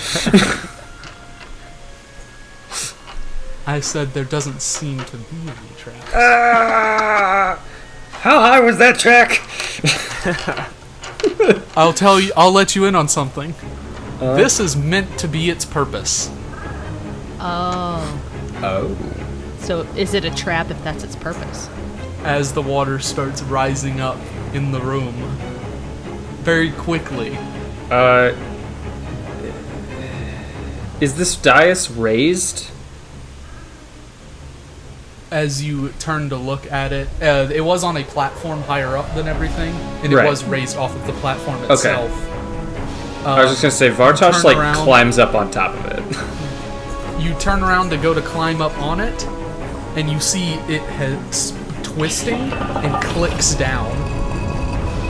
I said there doesn't seem to be any traps. How high was that track? I'll let you in on something. This is meant to be its purpose. Oh. Oh. So is it a trap if that's its purpose? As the water starts rising up in the room, very quickly. Is this dais raised? As you turn to look at it, it was on a platform higher up than everything, and Right. it was raised off of the platform itself. I was just gonna say, Vartosh turn around. climbs up on top of it. You turn around to go to climb up on it, and you see it has twisting and clicks down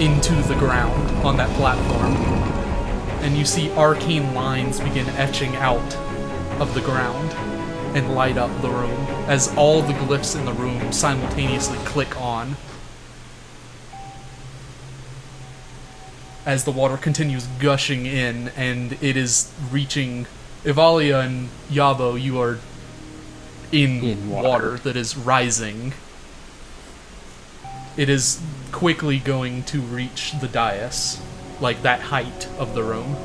into the ground on that platform. And you see arcane lines begin etching out of the ground and light up the room as all the glyphs in the room simultaneously click on. As the water continues gushing in, and it is reaching Ivalia and Yabo, you are in water that is rising. It is quickly going to reach the dais, like that height of the room.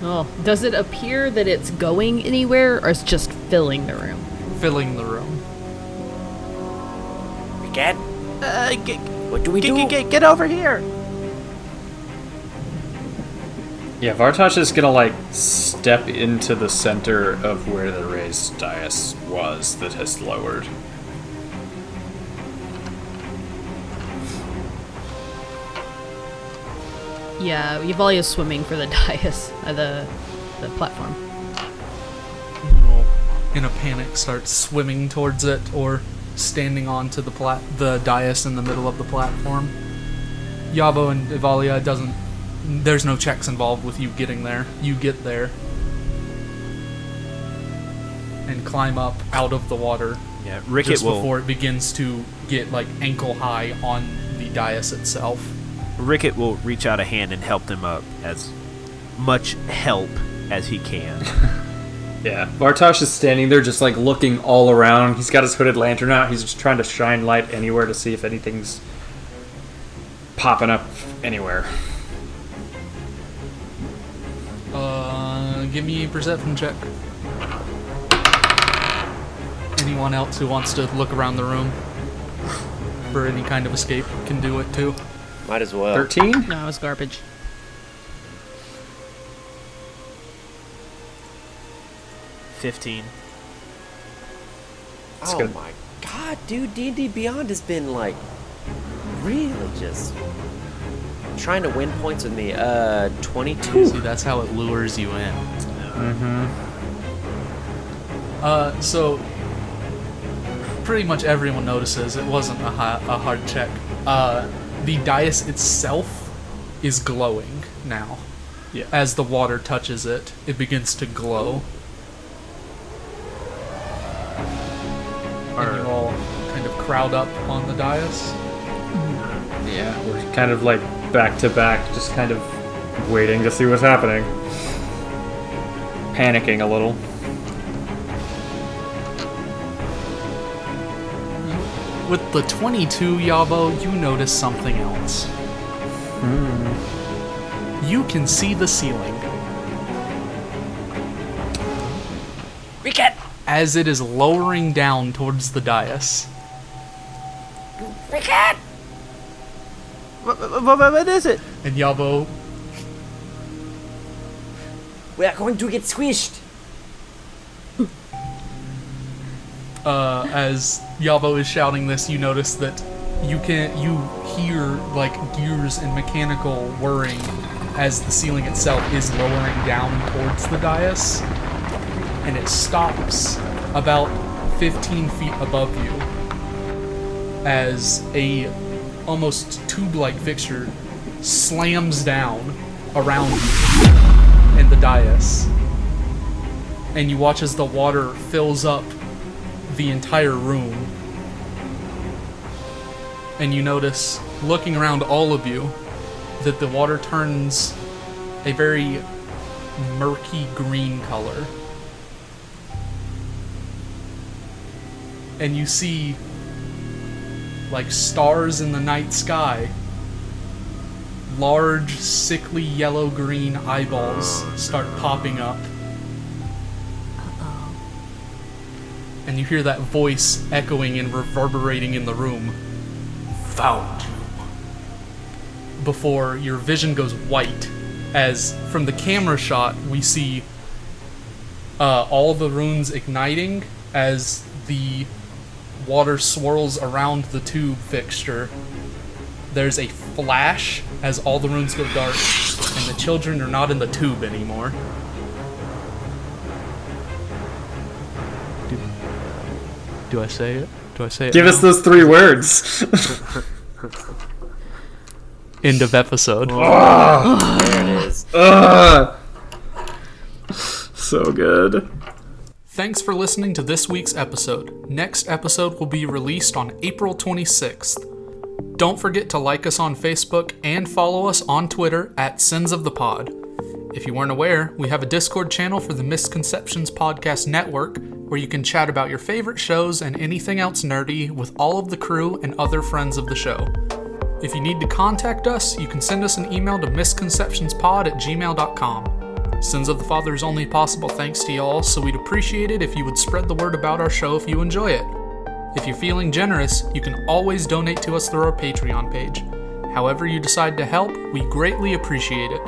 Oh, does it appear that it's going anywhere, or it's just filling the room? Filling the room. Ricket? What do we do? Get over here. Yeah, Vartosh is gonna step into the center of where the raised dais was that has lowered. Yeah, Yvalia's swimming for the dais, the platform. You will, in a panic, start swimming towards it or standing onto the dais in the middle of the platform. Yabo and Ivalia there's no checks involved with you getting there. You get there and climb up out of the water. Yeah, Ricket just before it begins to get ankle high on the dais itself. Ricket will reach out a hand and help them up as much help as he can. Yeah, Vartosh is standing there just looking all around. He's got his hooded lantern out. He's just trying to shine light anywhere to see if anything's popping up anywhere. Give me a perception check. Anyone else who wants to look around the room for any kind of escape can do it too. Might as well. 13? No, it's garbage. 15. That's Oh good. my god, dude, D&D Beyond has been really just trying to win points with me. 22. See, that's how it lures you in. So pretty much everyone notices it wasn't a hard check. The dais itself is glowing now. Yeah. As the water touches it, it begins to glow. And you all kind of crowd up on the dais. Yeah, we're kind of back to back, just kind of waiting to see what's happening. Panicking a little. With the 22, Yabo, you notice something else. You can see the ceiling. Ricket! As it is lowering down towards the dais. Ricket! What is it? And Yabo, We are going to get squished. as Yabo is shouting this, you notice that you hear gears and mechanical whirring as the ceiling itself is lowering down towards the dais, and it stops about 15 feet above you as a almost tube-like fixture slams down around you in the dais. And you watch as the water fills up the entire room. And you notice, looking around all of you, that the water turns a very murky green color. And you see, like stars in the night sky, large, sickly yellow-green eyeballs start popping up. And you hear that voice echoing and reverberating in the room. Found you. Before your vision goes white, as from the camera shot we see all the runes igniting as the water swirls around the tube fixture. There's a flash as all the runes go dark, and the children are not in the tube anymore. Do I say it? Do I say it? Give us those 3 words. End of episode. There it is. So good. Thanks for listening to this week's episode. Next episode will be released on April 26th. Don't forget to like us on Facebook and follow us on Twitter at Sins of the Pod. If you weren't aware, we have a Discord channel for the Misconceptions Podcast Network where you can chat about your favorite shows and anything else nerdy with all of the crew and other friends of the show. If you need to contact us, you can send us an email to misconceptionspod@gmail.com. Sins of the Father is only possible thanks to y'all, so we'd appreciate it if you would spread the word about our show if you enjoy it. If you're feeling generous, you can always donate to us through our Patreon page. However you decide to help, we greatly appreciate it.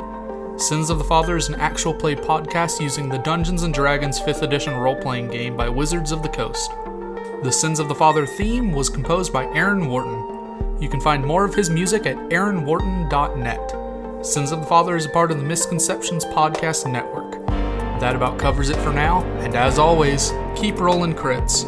Sins of the Father is an actual play podcast using the Dungeons & Dragons 5th edition role-playing game by Wizards of the Coast. The Sins of the Father theme was composed by Aaron Wharton. You can find more of his music at aaronwharton.net. Sins of the Father is a part of the Misconceptions Podcast Network. That about covers it for now, and as always, keep rolling crits.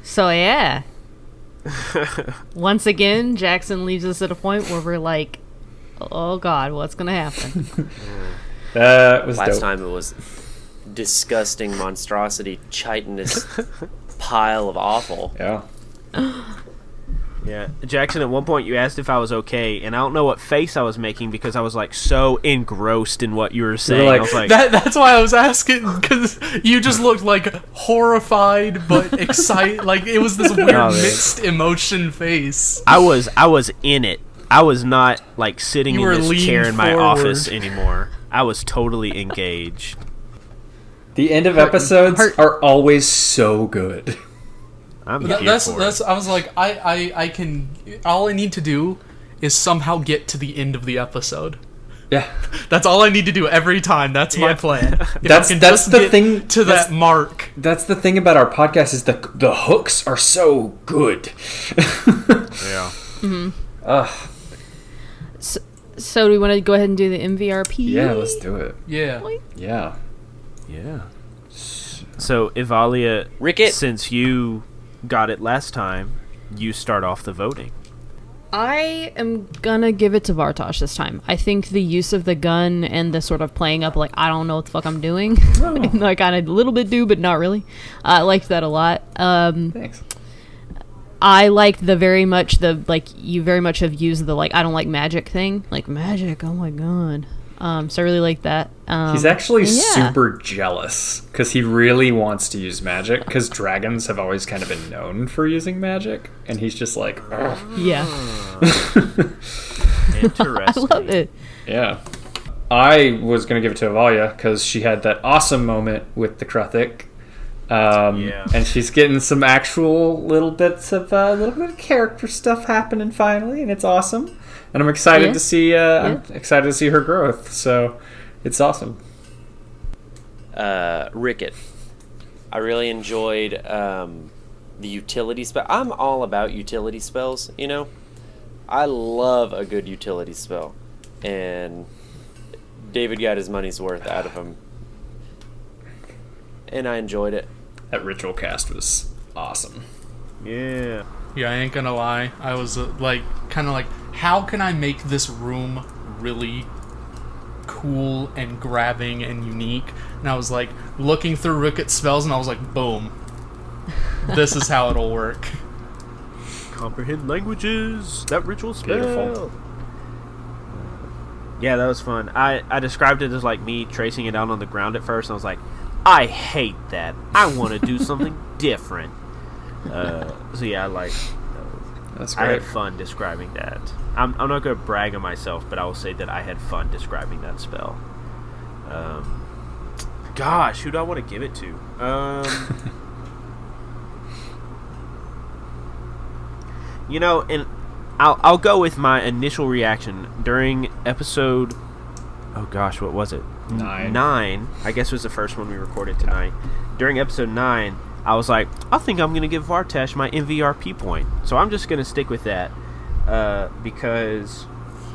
So yeah. Once again, Jackson leaves us at a point where we're like, oh god, what's gonna happen? That was Last dope. time it was disgusting monstrosity, chitinous pile of awful. Yeah. Yeah, Jackson, at one point you asked if I was okay, and I don't know what face I was making because I was like so engrossed in what you were saying. like, I was like, That's why I was asking, because you just looked like horrified but excited. Like it was this weird No, man. mixed emotion face. I was in it. I was not like sitting You in were this leaned chair in my forward. office anymore. I was totally engaged. The end of episodes are always so good. I'm Th- here that's for that's. I was like, I can. All I need to do is somehow get to the end of the episode. Yeah. That's all I need to do every time. That's my plan. If That's- I can that's just the get thing- to that mark. That's the thing about our podcast is the hooks are so good. Yeah. So do we want to go ahead and do the MVRP? Yeah, let's do it. Yeah. Yeah. Yeah. So, Ivalia, Ricket. since you got it last time, you start off the voting. I am gonna give it to Vartosh this time. I think the use of the gun and the sort of playing up like I don't know what the fuck I'm doing, I kind of a little bit do, but not really. I liked that a lot. Thanks. I liked you very much have used the like I don't like magic thing, like magic. Oh my god. So I really like that. He's actually yeah. super jealous because he really wants to use magic because dragons have always kind of been known for using magic, and he's just like, ugh. Yeah. Interesting. I love it. Yeah. I was going to give it to Avalia because she had that awesome moment with the Kruthic. And she's getting some actual little bit of character stuff happening finally, and it's awesome. And I'm excited to see I'm excited to see her growth. So it's awesome. Ricket. I really enjoyed the utility spell. I'm all about utility spells, you know? I love a good utility spell. And David got his money's worth out of him. And I enjoyed it. That ritual cast was awesome. Yeah. Yeah, I ain't gonna lie. I was kind of like, how can I make this room really cool and grabbing and unique? And I was like looking through Ricket's spells, and I was like, boom, this is how it'll work. Comprehend languages. That ritual spell. Beautiful. Yeah, that was fun. I described it as like me tracing it out on the ground at first, and I was like, I hate that. I want to do something different. So yeah, I like. That's I great. had fun describing that. I'm not going to brag on myself, but I will say that I had fun describing that spell. Gosh, who do I want to give it to? You know, and I'll go with my initial reaction during episode. Oh gosh, what was it? 9. I guess was the first one we recorded tonight. During episode 9, I was like, I think I'm going to give Vartash my MVRP point. So I'm just going to stick with that because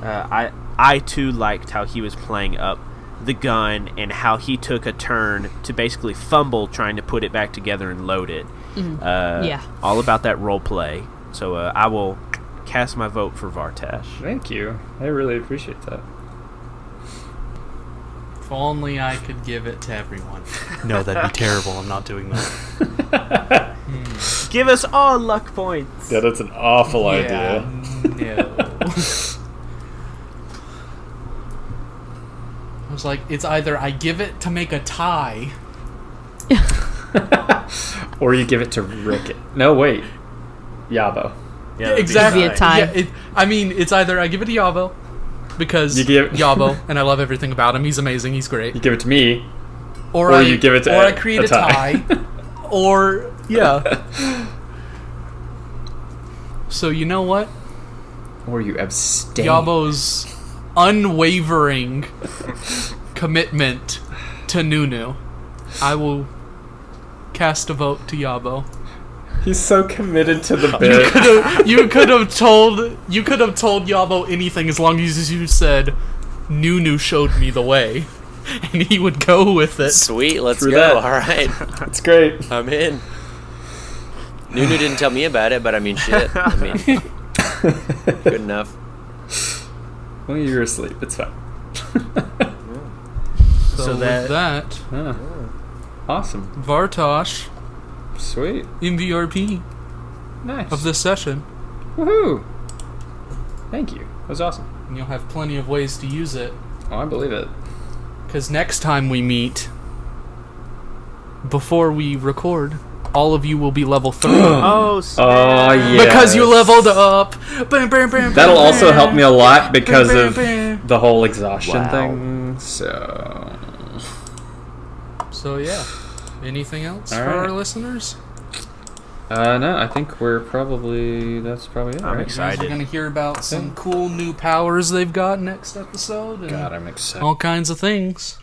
I too liked how he was playing up the gun and how he took a turn to basically fumble trying to put it back together and load it. Yeah. All about that role play. So I will cast my vote for Vartash. Thank you. I really appreciate that. If only I could give it to everyone. No, that'd be terrible. I'm not doing that. Give us all luck points. Yeah, that's an awful idea. No. I was like, it's either I give it to make a tie. Or you give it to Ricket. No, wait. Yabo. Yeah, Exactly. Be a tie. Yeah, it's either I give it to Yabo because You give- Yabo, and I love everything about him. He's amazing. He's great. You give it to me. Or you give it to I create a tie. Or yeah. So you know what? Or you abstain. Yabo's unwavering commitment to Nunu. I will cast a vote to Yabo. He's so committed to the bit. You could have told Yabo anything as long as you said Nunu showed me the way, and he would go with it. Sweet, let's True go. that. All right. It's great. I'm in. Nunu didn't tell me about it, but I mean, shit. I mean, good enough. Well, you're asleep. It's fine. So with that, Ah. Awesome. Vartosh, Sweet. MVRP Nice. of this session, Woohoo. Thank you. That was awesome. and you'll have plenty of ways to use it. Oh, I believe it. Because next time we meet, before we record, all of you will be level 3. Oh, snap. Oh, yeah. Because you leveled up. Bam, bam, bam, That'll bam, also help me a lot because bam, of bam. the whole exhaustion Wow. thing. So yeah. Anything else All for right. our listeners? no, I think that's probably it. I'm Right? excited. We're going to hear about some cool new powers they've got next episode. And God, I'm excited. all kinds of things.